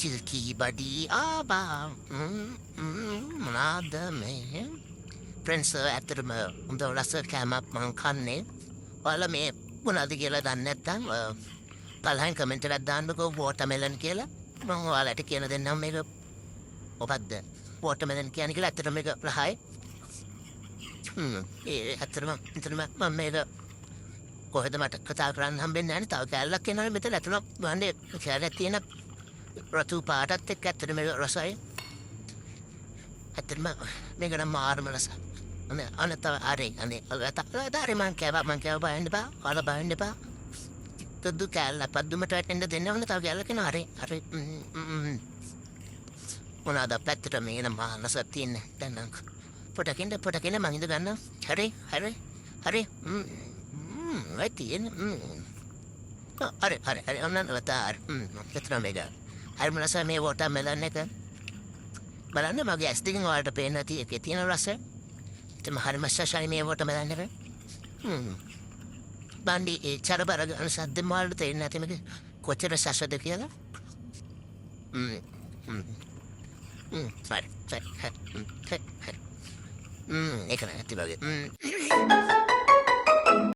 සිල්කී බඩී ආබා මොනාද මේ ප්‍රන්ස ඇතරම උඳ ලස කෑමක් මං කන්නේ ඔයාලා මේ මොනාද කියලා දන්නේ නැත්නම් පළවෙනි කමෙන්ට් එකක් දාන්නකෝ වෝටර්මෙලන් කියලා මම ඔයාලට කියන දෙන්නම් මේක මොකද්ද වෝටර්මෙලන් කියන්නේ කියලා ඇත්තටම මේක රහයි ඇත්තටම මම මේක කොහෙද මට කතා කරන්න හම්බෙන්නේ නැහැ නේ තව කැලලක් එනවා මෙතන ඇත්තටම වන්නේ කැලලක් තියෙන රතු පාටත් එක්ක ඇත්තටම මේක රසයි ඇත්තටම මේක නම් මාරම රසයි අනේ අනේ අර මං කෑවා බයන්න එපා ඔයාලා බයන්න එපා තොද්දු කැලල පද්දුමට වැටෙන්න දෙන්න ඕනේ තව කැලලක් එනවා හරි මොනවාද පැත්තට මේන මානසක් තියෙන්නේ දැන් නම් පොටකින් මං ඉඳ ගන්න හරි vậy tiền are ông nói ta cái trò này đó hay mà sao mày vota mày lên này cơ mà là nó mà gas tiếng ngoài đó bên thì cái tiền nó rasa thì mà hay mà sao sai mày vota mày lên này bandi cara barang anu sadde mal tu ini nanti mungkin kuatir rasa sadde kia lah sorry ini kena hati bagi